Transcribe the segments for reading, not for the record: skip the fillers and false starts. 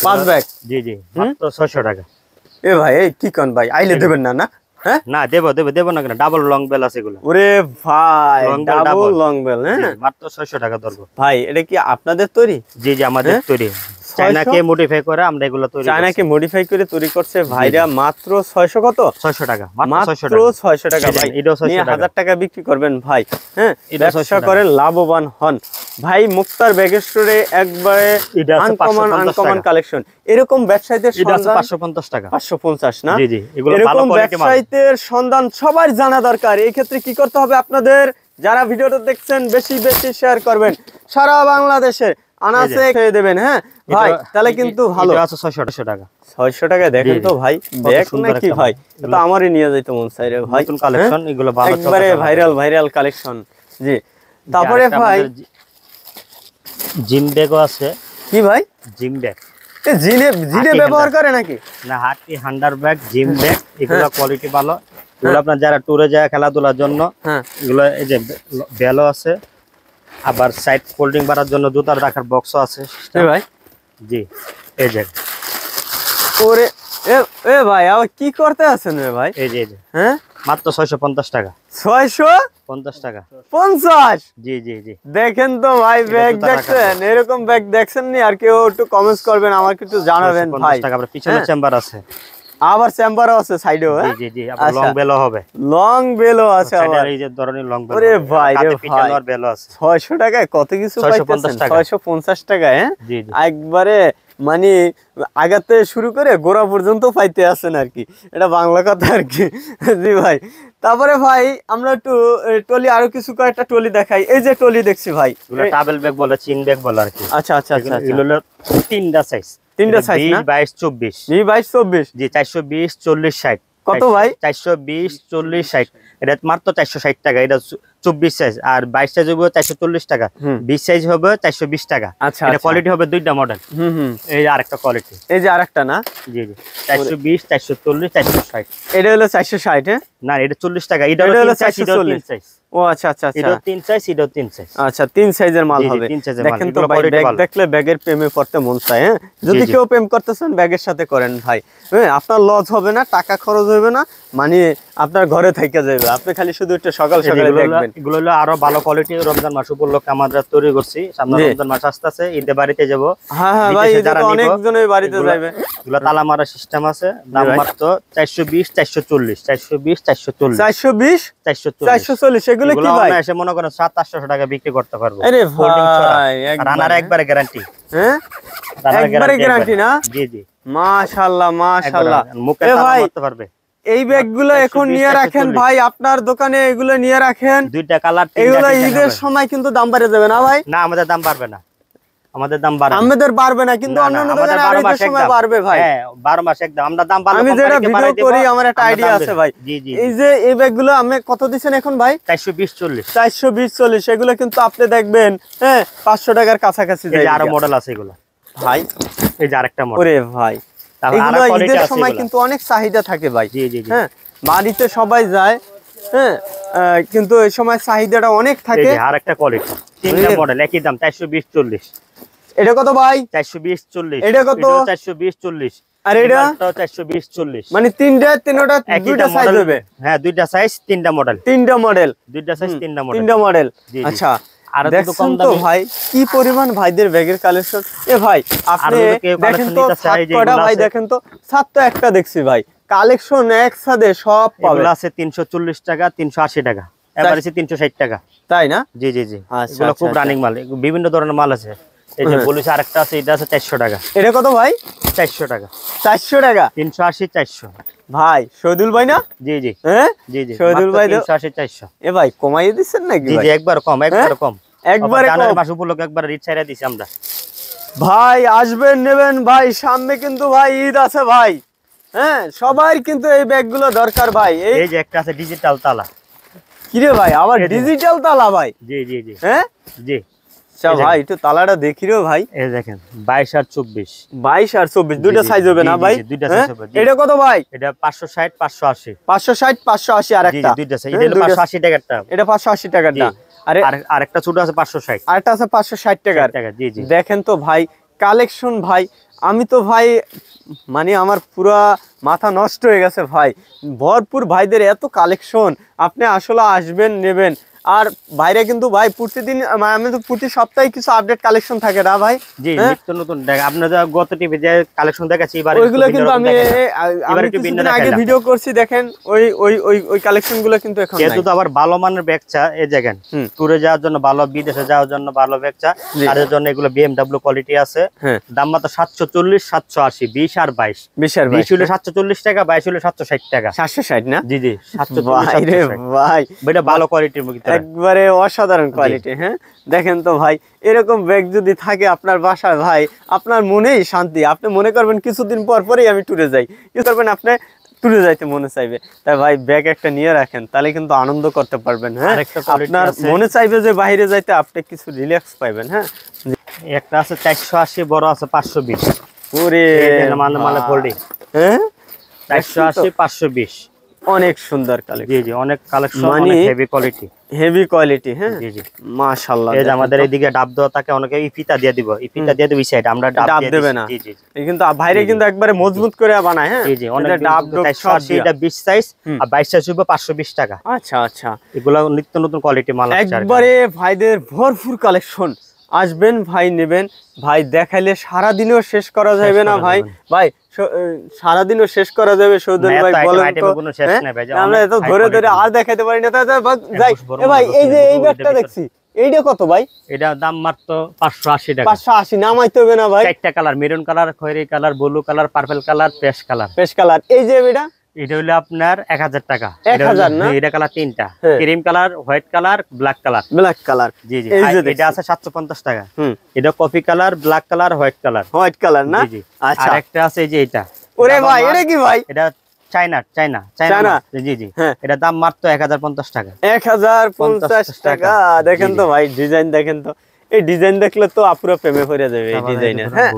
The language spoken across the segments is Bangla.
5 ব্যাগ জি জি মাত্র 600 টাকা। এ ভাই এই কি কোন ভাই আইলে দেবেন না? না হ্যাঁ না দেব না কেন, ডাবল লং বেল আছে এগুলো। ওরে ভাই ডাবল লং বেল হ্যাঁ মাত্র 600 টাকা ধরবো ভাই। এটা কি আপনাদের তৈরি? জি জি আমাদের তৈরি, চায়নাকে মডিফাই করে আমরা এগুলো তৈরি, চায়নাকে মডিফাই করে তৈরি করছে ভাইরা। মাত্র 600 কত? 600 টাকা, মাত্র 600 টাকা ভাই। এটাও 600 টাকা, 1000 টাকা বিক্রি করবেন ভাই। হ্যাঁ ব্যবসা করে লাভবান হন ভাই। মুক্তার ব্যাগ স্টোরে একবারে আনকমন কালেকশন। এরকম ব্যবসায়ীদের সন্ধান 550 টাকা, 550 না? জি জি এগুলো ভালো এরকম কোয়ালিটি মাল। ব্যবসায়ীদের সন্ধান সবার জানা দরকার। এই ক্ষেত্রে কি করতে হবে আপনাদের? যারা ভিডিওটা দেখছেন বেশি বেশি শেয়ার করবেন, সারা বাংলাদেশে আনাসে খেয়ে দেবেন। হ্যাঁ ভাই তাহলে কিন্তু ভালো আছে। 600 টাকা, 600 টাকা দেখেন তো ভাই, দেখ নাকি ভাই, তো আমারই নিয়ে যাইতো মন চাই রে ভাই। নতুন কালেকশন এগুলো ভালো, একবারে ভাইরাল কালেকশন। জি তারপরে ভাই জিম ব্যাগও আছে। কি ভাই জিম ব্যাগ? এ জিনে ব্যবহার করে নাকি? না হাতি হান্ডার ব্যাগ, জিম ব্যাগ এগুলো কোয়ালিটি ভালো। এগুলো আপনার যারা ট্যুরে যায় খেলাধুলার জন্য, হ্যাঁ এগুলো এই যে বেলও আছে, আবার সাইড ফোল্ডিং করার জন্য জুতার রাখার বক্সও আছে ভাই। জি এই যে ওরে এ ভাই আবার কি করতে আছেন রে ভাই? এই যে হ্যাঁ মাত্র 650 টাকা, 650 টাকা 50। জি জি জি দেখেন তো ভাই ব্যাগ দেখছেন, এরকম ব্যাগ দেখছেন নি? আর কেউ একটু কমেন্টস করবেন, আমাকে একটু জানাবেন ভাই। পিছনে চেম্বার আছে, আবার চেম্বারও আছে সাইডেও। জি জি জি আবার লং বেলও হবে, লং বেলও আছে আবার এই যে ধরনের লং বেল। ওরে ভাই রে ভাই বেলও আছে। 600 টাকায় কত কিছু পাইতেছেন? 650 টাকায় হ্যাঁ জি জি একবারে মানে আগাতে শুরু করে গোড়া পর্যন্ত পাইতে আছেন আর কি, এটা বাংলা কথা আর কি। জি ভাই তারপরে ভাই আমরা একটু টলি, আরো কিছু কয়েকটা টলি দেখাই। এই যে টলি দেখছি ভাই, টাবেল ব্যাগ বলে, চিন ব্যাগ বলে আর কি। আচ্ছা আচ্ছা আচ্ছা এগুলো তিনটা সাইজ, তিনটা সাইজ না? 22 24 22 24 জি 420 40 60 কত ভাই? 420 40 60 এটা মাত্র 460 টাকা। এটা 24 সাইজ, আর 22 সাইজ হবে 440 টাকা, 20 সাইজ হবে 420 টাকা। আচ্ছা এটা কোয়ালিটি হবে দুইটা মডেল। এই আরেকটা কোয়ালিটি, এই যে আরেকটা না? জি জি 420 440 460। এটা হলো 460 হ্যাঁ না এটা 40 টাকা, এটা হলো 440 সাইজ। ও আচ্ছা আচ্ছা আচ্ছা, এটা 3 সাইজ, এটা 3 সাইজ। আচ্ছা 3 সাইজের মাল হবে। দেখেন তো ভাই ব্যাগ দেখলে ব্যাগের প্রেমে পড়তে মন চায়। হ্যাঁ যদি কেউ প্রেম করতেছেন ব্যাগের সাথে করেন ভাই। হ্যাঁ আপনার লস হবে না, টাকা খরচ হবে না, মানে আপনার ঘরে থেকে যাবে। আপনি খালি শুধু একটু সকাল সকালে দেখবেন। এগুলো হলো আরো ভালো কোয়ালিটি। রমজান মাস উপলক্ষে আমরা তৈরি করছি, সামনে রমজান মাস আসতেছে, ঈদে বাড়িতে যাব। হ্যাঁ হ্যাঁ ভাই ঈদে তো অনেক জনের বাড়িতে যাবে। এগুলো তালা মারা সিস্টেম আছে, দাম মাত্র 420 440 420 440 420 440। এগুলো কি ভাই? এসে মনে করেন 700-800 টাকা বিক্রি করতে পারবো। আরে ভাই রানার একবারে গ্যারান্টি। হ্যাঁ একবারে গ্যারান্টি না? জি জি মাশাআল্লাহ মাশাআল্লাহ। মুখে তালা মারতে পারবে। এই ব্যাগগুলো এখন নিয়ে রাখেন ভাই, আপনার দোকানে এগুলো নিয়ে রাখেন। দুইটা কালার, এগুলো ঈদের সময় কিন্তু দাম বাড়ে যাবে না ভাই? না আমাদের দাম বাড়বে না, আমাদের দাম বাড়বে। আমাদের বাড়বে না কিন্তু অন্যান্য দোকানে আর ঈদের সময় বাড়বে ভাই। হ্যাঁ 12 মাস একদম আমরা দাম বাড়বে। আমি যেটা ভিডিও করি আমার একটা আইডিয়া আছে ভাই। জি জি এই যে এই ব্যাগগুলো আমি কত দিবেন এখন ভাই? 420 40 420 40। এগুলো কিন্তু আপনি দেখবেন হ্যাঁ 500 টাকার কাছাকাছি যায়। এই যে আরো মডেল আছে এগুলো ভাই, এই যে আরেকটা মডেল। ওরে ভাই এগুলো ঈদের সময় কিন্তু অনেক চাহিদা থাকে ভাই। জি জি হ্যাঁ বাড়িতে সবাই যায়, হ্যাঁ কিন্তু এই সময় চাহিদাটা অনেক থাকে। এই যে আরেকটা কোয়ালিটি, তিনটা মডেল একই দাম 420 40। এটা কত ভাই? 420 40। এটা কত? 420 40। আর এটা 420 40। মানে তিনটা দুইটা সাইজ হবে। হ্যাঁ দুইটা সাইজ তিনটা মডেল, তিনটা মডেল, দুইটা সাইজ তিনটা মডেল, তিনটা মডেল। আচ্ছা আর দেখুন তো ভাই কি পরিমাণ ভাইদের ব্যাগের কালেকশন। এ ভাই আপনি দেখেন তো কয়টা ভাই, দেখেন তো 7 তো একটা দেখছি ভাই। কালেকশন একসাথে সব পাবে। আছে 340 টাকা 380 টাকা, এভারেজ 360 টাকা। তাই না? জি জি জি এগুলো খুব রানিং মাল, বিভিন্ন ধরনের মাল আছে। এই যে বলেছে আরেকটা আছে, এটা আছে 400 টাকা। এটা কত ভাই? 400 টাকা। 400 টাকা 380 400 ভাই। শহীদুল ভাই না? জি জি হ্যাঁ জি জি শহীদুল ভাই 380 400। এ ভাই কমাইয়ে দিচ্ছেন নাকি? জি জি একবার কম, একবার কম, একবারে কম। জানুয়ারি মাস উপলক্ষে একবার রেট ছাইরা দিছি আমরা। ভাই আসবেন নেবেন ভাই, সামনে কিন্তু ভাই ঈদ আছে ভাই। হ্যাঁ সবার কিন্তু এই ব্যাগগুলো দরকার ভাই। এই যে একটা আছে ডিজিটাল তালা। কি রে ভাই আবার ডিজিটাল তালা ভাই? জি জি জি হ্যাঁ জি আচ্ছা ভাই একটু তালাটা দেখি রে ভাই। এই দেখেন 22 আর 24। 22 আর 24 দুইটা সাইজ হবে না ভাই? দুইটা সাইজ হবে। এটা কত ভাই? এটা 560 580 560 580 আর একটা। জি দুইটা সাইজ। এটা 580 টাকারটা, এটা 580 টাকারটা। আরে আরেকটা ছোট আছে 560, আরেকটা আছে 560 টাকার। জি জি দেখেন তো ভাই কালেকশন ভাই আমি তো ভাই মানে আমার পুরা মাথা নষ্ট হয়ে গেছে ভাই, ভরপুর ভাইদের এত কালেকশন। আপনি আসলে আসবেন নেবেন। আর বাইরে কিন্তু ভাই প্রতিদিন আমি তো প্রতি সপ্তাহে কিছু আপডেট কালেকশন থাকে না ভাই? জি, নিত্য নতুন আপনারা গত টিভি যে কালেকশন দেখাচ্ছি এবারে ওইগুলো কিন্তু আমি কিছুদিন আগে ভিডিও করছি, দেখেন ওই ওই ওই ওই কালেকশন গুলো কিন্তু এখন নাই। যেহেতু আবার ভালো মানের ব্যাগ চা এই দেখেন, ট্যুরে যাওয়ার জন্য ভালো, বিদেশে যাওয়ার জন্য ভালো ব্যাগ চা, তাদের জন্য এগুলো BMW কোয়ালিটি আছে। দাম মাত্র 740 780, 20 আর 22, 20 হলো 740 টাকা, 22 হলো 760 টাকা। 760 না? জি জি, 740 ভাই এটা ভালো কোয়ালিটির মধ্যে, একবারে অসাধারণ কোয়ালিটি। হ্যাঁ দেখেন তো ভাই, এরকম ব্যাগ যদি থাকে আপনার বাসায় ভাই, আপনার মনেই শান্তি। আপনি মনে করবেন কিছুদিন পর পরেই আমি ট্যুরে যাই, কি করবেন আপনি ট্যুরে যাইতে মনে চাইবে। তাই ভাই ব্যাগ একটা নিয়ে রাখেন, তাহলে কিন্তু আনন্দ করতে পারবেন। হ্যাঁ আপনার মনে চাইবে যে বাইরে যাইতে, আপনি কিছু রিল্যাক্স পাইবেন। হ্যাঁ একটা আছে 480, বড় আছে 520। ওরে মানে ফোল্ডিং, হ্যাঁ 480 520, অনেক সুন্দর কালেকশন। জি জি, অনেক কালেকশন, অনেক হেভি কোয়ালিটি, হেভি কোয়ালিটি। হ্যাঁ জি জি, মাশাআল্লাহ। এই যে আমাদের এইদিকে ডাব দেওয়া থাকে, অনেকে ফিতা দিয়ে দিব, ফিতা দিয়ে দিব এই সাইড, আমরা ডাব দেবে না। জি জি, কিন্তু বাইরে কিন্তু একবারে মজবুত করে বানায়। হ্যাঁ জি জি, অনেক ডাব 480, এটা 20 সাইজ আর 22 সাইজ হবে 520 টাকা। আচ্ছা আচ্ছা, এগুলো নিত্য নতুন কোয়ালিটি মাল আছে একবারে ভাইদের ভরপুর কালেকশন। আসবেন ভাই, নেবেন ভাই, দেখাইলে সারা দিনও শেষ করা যাবে না ভাই। ভাই সারা দিনও শেষ করা যাবে সৌদুল ভাই, বলেন তো? আমরা এত ধরে ধরে আর দেখাইতে পারি না। যাই ভাই, এই যে এই ব্যাগটা দেখছি, এইটা কত ভাই? এটা দাম মাত্র 580 টাকা। 580 নামাইতে হবে না ভাই? চারটা কালার, মেরুন কালার, খয়েরি colour, blue colour, purple colour, paste colour. Paste colour, এই যে এটা হলো আপনার 1000 টাকা। 1000 না? এটা কালার তিনটা, cream colour, white colour, black colour. Black colour, জি জি। এটা আছে 750 টাকা। এটা coffee colour, black colour, white colour. White colour না? জি জি। আচ্ছা, আর একটা আছে এই যে এটা। ওরে ভাই, এটা কি ভাই? এটা চায়না। জি জি, এটা দাম মাত্র 1050 টাকা। 1050 টাকা। দেখেন তো ভাই, ডিজাইন দেখেন তো। এই ডিজাইন দেখলে তো আপুরা প্রেমে পড়ে যাবে এই ডিজাইনের। হ্যাঁ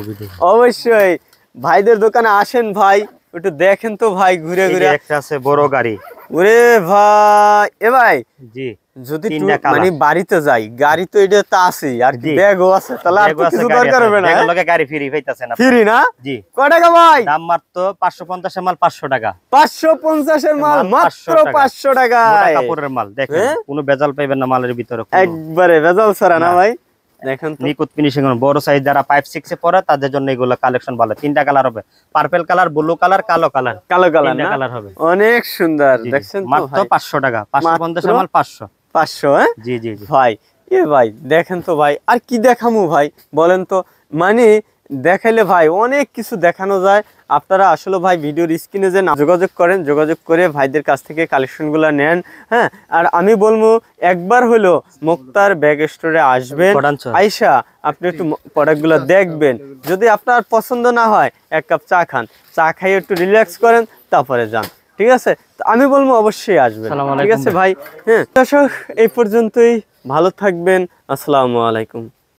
অবশ্যই ভাইদের দোকানে আসেন ভাই, একটু দেখেন তো ভাই ঘুরে ঘুরে। একটা আছে বড় গাড়ি। ওরে ভাই, এ ভাই জি, যদি মানে বাড়িতে যাই, গাড়ি তো এটা তো আছে, আর কি ব্যাগও আছে, তাহলে আর কিছু দরকার হবে না। ব্যাগের লগে গাড়ি ফ্রি পাইতাছেন আপনি। ফ্রি না? জি। কত টাকা ভাই? দাম মাত্র 550 এর মাল 500 টাকা। 550 এর মাল মাত্র 500 টাকা। মোটা কাপড়ের মাল, দেখেন কোনো ভেজাল পাইবেন না মালের ভিতরে, একবারে ভেজাল ছাড়া না ভাই। দেখেন নিখুঁত ফিনিশিং, বড় সাইজ যারা 5 6 এ পড়ে তাদের জন্য এগুলো কালেকশন ভালো। তিনটা কালার হবে, পার্পল কালার, ব্লু কালার, কালো কালার। তিনটা কালার হবে, অনেক সুন্দর। দেখছেন তো মাত্র 500 টাকা। 550 এর মাল 500। 500? হ্যাঁ জি জি ভাই। এ ভাই দেখেন তো ভাই, আর কি দেখামু ভাই বলেন তো? মানে দেখাইলে ভাই অনেক কিছু দেখানো যায়। আপনারা আসলে ভাই ভিডিওর স্ক্রিনে যে যোগাযোগ করেন, যোগাযোগ করে ভাইদের কাছ থেকে কালেকশনগুলো নেন। হ্যাঁ আর আমি বলবো একবার হলো মুক্তার ব্যাগ স্টোরে আসবেন, আইসা আপনি একটু প্রোডাক্টগুলো দেখবেন। যদি আপনার পছন্দ না হয়, এক কাপ চা খান, চা খাইয়ে একটু রিল্যাক্স করেন, তারপরে যান। ঠিক আছে, আমি বলবো অবশ্যই আসবেন। ঠিক আছে ভাই। হ্যাঁ দর্শক, এই পর্যন্তই, ভালো থাকবেন। আসসালামু আলাইকুম।